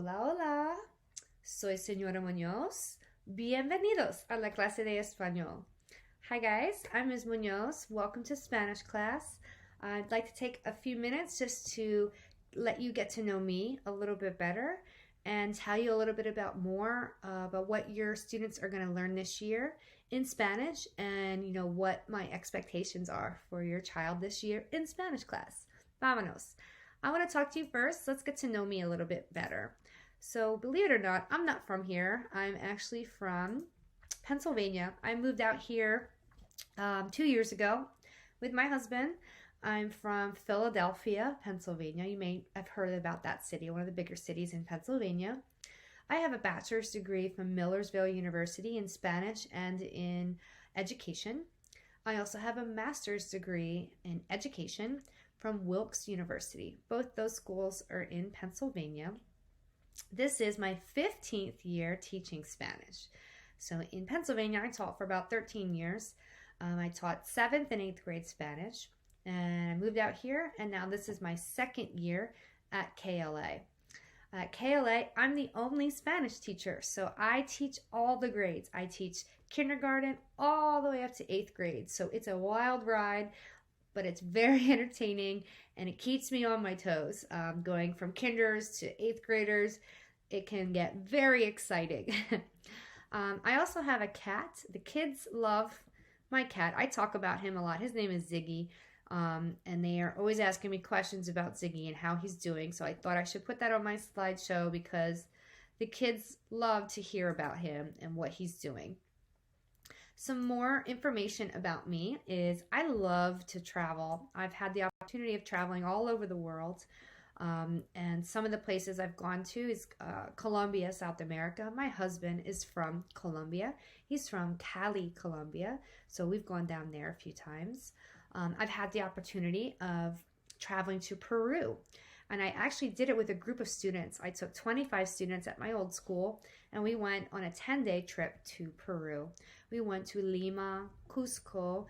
Hola, hola. Soy Señora Muñoz. Bienvenidos a la clase de español. Hi guys, I'm Ms. Muñoz. Welcome to Spanish class. I'd like to take a few minutes just to let you get to know me a little bit better and tell you a little bit about what your students are going to learn this year in Spanish and what my expectations are for your child this year in Spanish class. Vámonos. I want to talk to you first. Let's get to know me a little bit better. So, believe it or not, I'm not from here. I'm actually from Pennsylvania. I moved out here 2 years ago with my husband. I'm from Philadelphia, Pennsylvania. You may have heard about that city, one of the bigger cities in Pennsylvania. I have a bachelor's degree from Millersville University in Spanish and in education. I also have a master's degree in education from Wilkes University. Both those schools are in Pennsylvania. This is my 15th year teaching Spanish. So in Pennsylvania, I taught for about 13 years. I taught 7th and 8th grade Spanish, and I moved out here, and now this is my second year at KLA. At KLA, I'm the only Spanish teacher, so I teach all the grades. I teach kindergarten all the way up to 8th grade, so it's a wild ride, but it's very entertaining, and it keeps me on my toes. Going from kinders to 8th graders, it can get very exciting. I also have a cat. The kids love my cat. I talk about him a lot. His name is Ziggy, and they are always asking me questions about Ziggy and how he's doing, so I thought I should put that on my slideshow because the kids love to hear about him and what he's doing. Some more information about me is I love to travel. I've had the opportunity of traveling all over the world. And some of the places I've gone to is Colombia, South America. My husband is from Colombia. He's from Cali, Colombia. So we've gone down there a few times. I've had the opportunity of traveling to Peru. And I actually did it with a group of students. I took 25 students at my old school, and we went on a 10-day trip to Peru. We went to Lima, Cusco,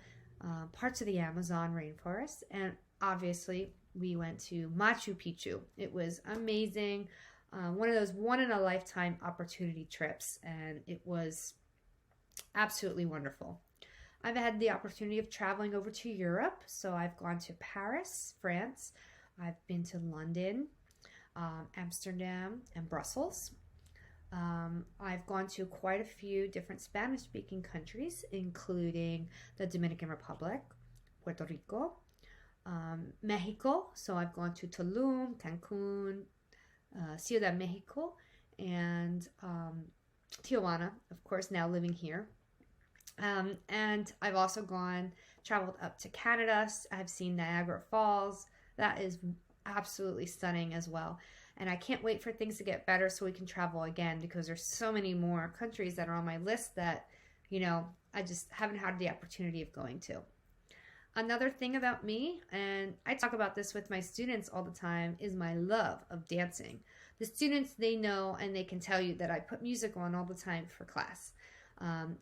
parts of the Amazon rainforest, and obviously we went to Machu Picchu. It was amazing. One of those one-in-a-lifetime opportunity trips, and it was absolutely wonderful. I've had the opportunity of traveling over to Europe, so I've gone to Paris, France. I've been to London, Amsterdam, and Brussels. I've gone to quite a few different Spanish-speaking countries, including the Dominican Republic, Puerto Rico, Mexico. So I've gone to Tulum, Cancun, Ciudad Mexico, and Tijuana, of course, now living here. And I've also traveled up to Canada. I've seen Niagara Falls. That is absolutely stunning as well. And I can't wait for things to get better so we can travel again, because there's so many more countries that are on my list that, I just haven't had the opportunity of going to. Another thing about me, and I talk about this with my students all the time, is my love of dancing. The students, they know and they can tell you that I put music on all the time for class.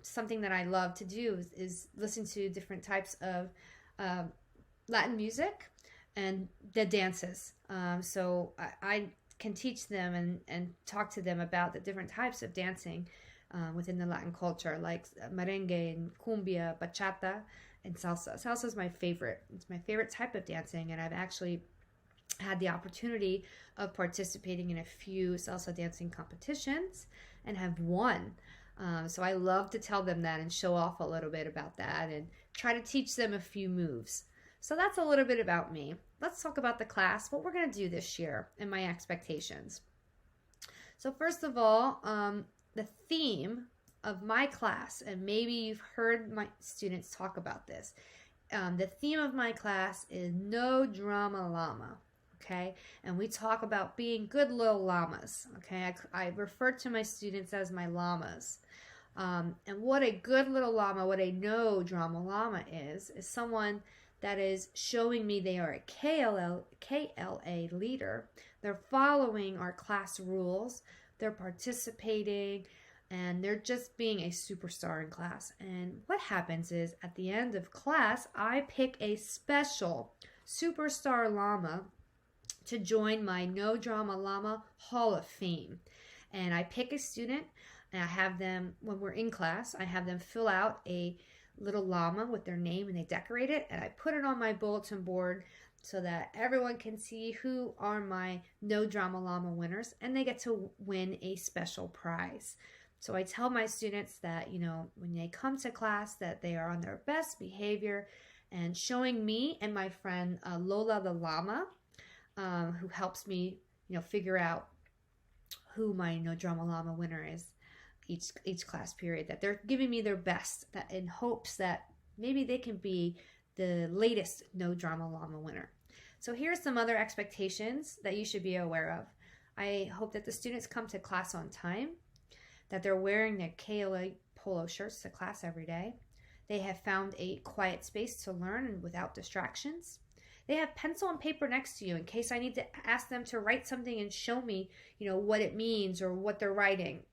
Something that I love to do is listen to different types of Latin music and the dances. So I can teach them and talk to them about the different types of dancing within the Latin culture, like merengue and cumbia, bachata, and salsa. Salsa is my favorite. It's my favorite type of dancing, and I've actually had the opportunity of participating in a few salsa dancing competitions and have won. So I love to tell them that and show off a little bit about that and try to teach them a few moves. So that's a little bit about me. Let's talk about the class, what we're going to do this year, and my expectations. So first of all, the theme of my class, and maybe you've heard my students talk about this, the theme of my class is No Drama Llama, okay? And we talk about being good little llamas, okay? I refer to my students as my llamas. And what a good little llama, what a no drama llama is someone that is showing me they are a KLA leader. They're following our class rules. They're participating, and they're just being a superstar in class. And what happens is at the end of class, I pick a special superstar llama to join my No Drama Llama Hall of Fame. And I pick a student and I have them, when we're in class, I have them fill out a little llama with their name and they decorate it, and I put it on my bulletin board so that everyone can see who are my No Drama Llama winners, and they get to win a special prize. So I tell my students that, when they come to class, that they are on their best behavior and showing me and my friend Lola the llama, who helps me, figure out who my No Drama Llama winner is each class period, that they're giving me their best, that in hopes that maybe they can be the latest No Drama Llama winner. So here's some other expectations that you should be aware of. I hope that the students come to class on time, that they're wearing their KLA polo shirts to class every day. They have found a quiet space to learn and without distractions. They have pencil and paper next to you in case I need to ask them to write something and show me, what it means or what they're writing.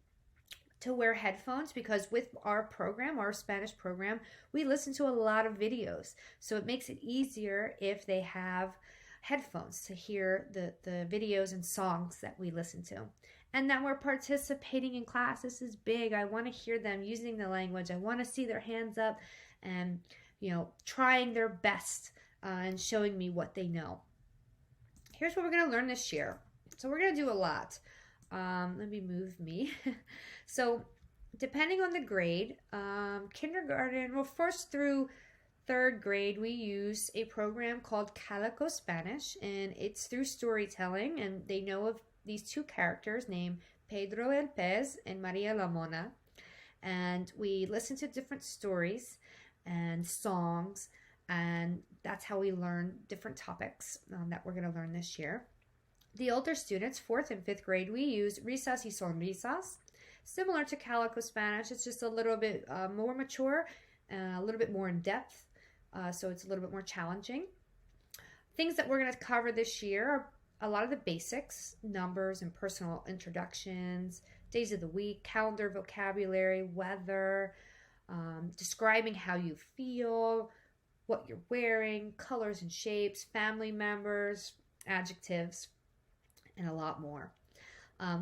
To wear headphones, because with our program, our Spanish program, we listen to a lot of videos. So it makes it easier if they have headphones to hear the videos and songs that we listen to. And that we're participating in class. This is big. I want to hear them using the language. I want to see their hands up and, trying their best and showing me what they know. Here's what we're going to learn this year. So we're going to do a lot. Let me move me. So depending on the grade, kindergarten, first through third grade, we use a program called Calico Spanish, and it's through storytelling, and they know of these two characters named Pedro el Pez and Maria la Mona, and we listen to different stories and songs, and that's how we learn different topics that we're going to learn this year. The older students, fourth and fifth grade, we use Risas y Sonrisas. Similar to Calico Spanish, it's just a little bit more mature, a little bit more in depth, so it's a little bit more challenging. Things that we're going to cover this year are a lot of the basics, numbers and personal introductions, days of the week, calendar, vocabulary, weather, describing how you feel, what you're wearing, colors and shapes, family members, adjectives, and a lot more.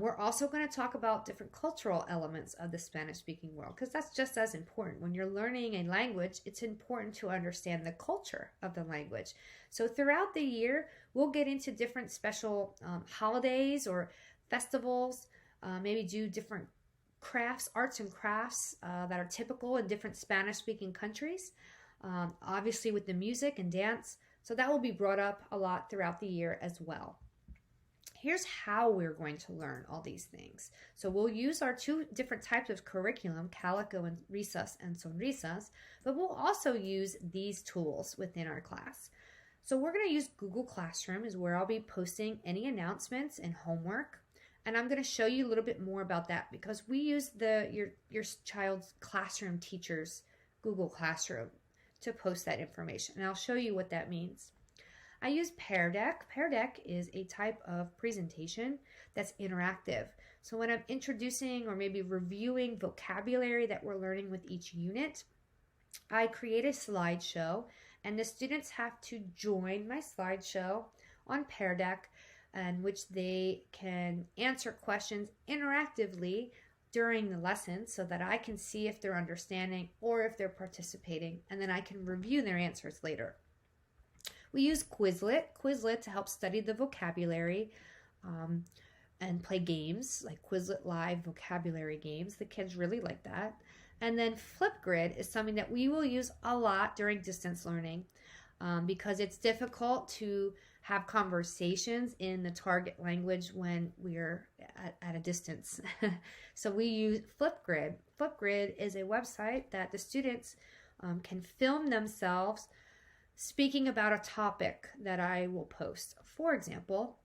We're also going to talk about different cultural elements of the Spanish-speaking world, because that's just as important. When you're learning a language, it's important to understand the culture of the language. So throughout the year, we'll get into different special holidays or festivals, maybe do different crafts, arts and crafts that are typical in different Spanish-speaking countries, obviously with the music and dance. So that will be brought up a lot throughout the year as well. Here's how we're going to learn all these things. So we'll use our two different types of curriculum, Calico and Risas and Sonrisas, but we'll also use these tools within our class. So we're going to use Google Classroom is where I'll be posting any announcements and homework. And I'm going to show you a little bit more about that because we use your child's classroom teacher's Google Classroom to post that information. And I'll show you what that means. I use Pear Deck. Pear Deck is a type of presentation that's interactive. So when I'm introducing or maybe reviewing vocabulary that we're learning with each unit, I create a slideshow and the students have to join my slideshow on Pear Deck, in which they can answer questions interactively during the lesson so that I can see if they're understanding or if they're participating, and then I can review their answers later. We use Quizlet to help study the vocabulary and play games like Quizlet Live vocabulary games. The kids really like that. And then Flipgrid is something that we will use a lot during distance learning because it's difficult to have conversations in the target language when we're at a distance. So we use Flipgrid. Flipgrid is a website that the students can film themselves speaking about a topic that I will post. For example,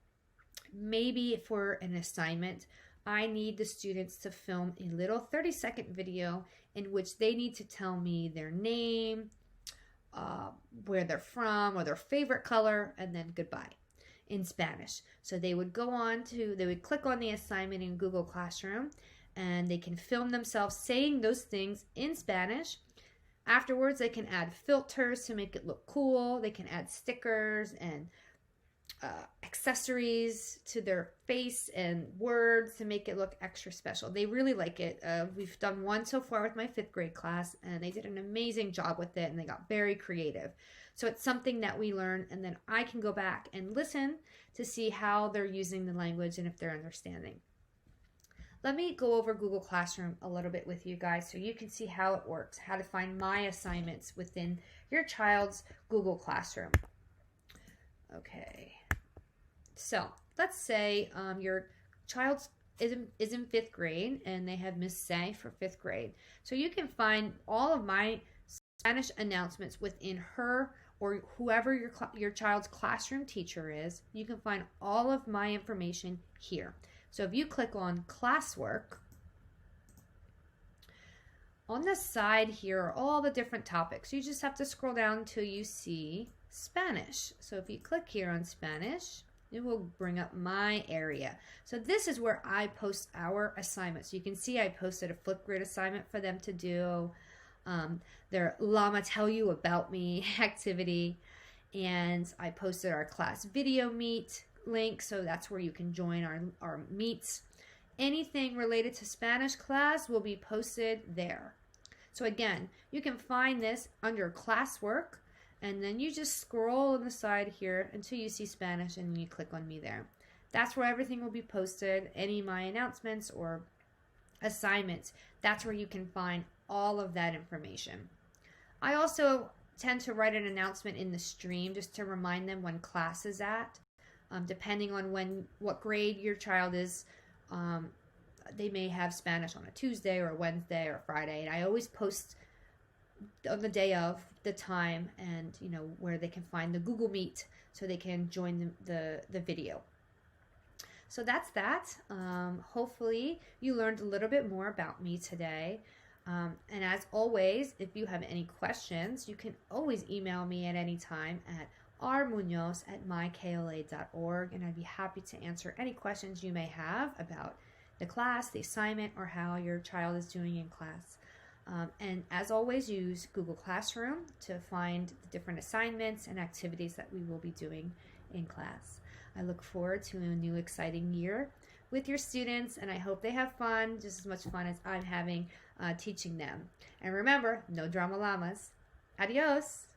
maybe for an assignment, I need the students to film a little 30-second video in which they need to tell me their name, where they're from, or their favorite color, and then goodbye in Spanish. So they would click on the assignment in Google Classroom, and they can film themselves saying those things in Spanish. Afterwards, they can add filters to make it look cool. They can add stickers and accessories to their face and words to make it look extra special. They really like it. We've done one so far with my 5th grade class, and they did an amazing job with it, and they got very creative. So it's something that we learn, and then I can go back and listen to see how they're using the language and if they're understanding. Let me go over Google Classroom a little bit with you guys so you can see how it works, how to find my assignments within your child's Google Classroom. Okay, so let's say your child is in 5th grade and they have Miss Say for 5th grade. So you can find all of my Spanish announcements within her or whoever your child's classroom teacher is. You can find all of my information here. So if you click on classwork, on the side here are all the different topics. You just have to scroll down until you see Spanish. So if you click here on Spanish, it will bring up my area. So this is where I post our assignments. You can see I posted a Flipgrid assignment for them to do. Their Llama Tell You About Me activity. And I posted our class video meet link. So that's where you can join our meets. Anything related to Spanish class will be posted there. So again, you can find this under classwork, and then you just scroll on the side here until you see Spanish, and you click on me there. That's where everything will be posted, any of my announcements or assignments. That's where you can find all of that information. I also tend to write an announcement in the stream just to remind them when class is at. Depending on what grade your child is, they may have Spanish on a Tuesday or a Wednesday or a Friday, and I always post on the day of the time and where they can find the Google Meet so they can join the video. So that's that. Hopefully you learned a little bit more about me today. And as always, if you have any questions, you can always email me at any time at rmunoz@mykla.org, and I'd be happy to answer any questions you may have about the class, the assignment, or how your child is doing in class. And as always, use Google Classroom to find the different assignments and activities that we will be doing in class. I look forward to a new exciting year with your students, and I hope they have fun, just as much fun as I'm having teaching them. And remember, no drama llamas. Adios!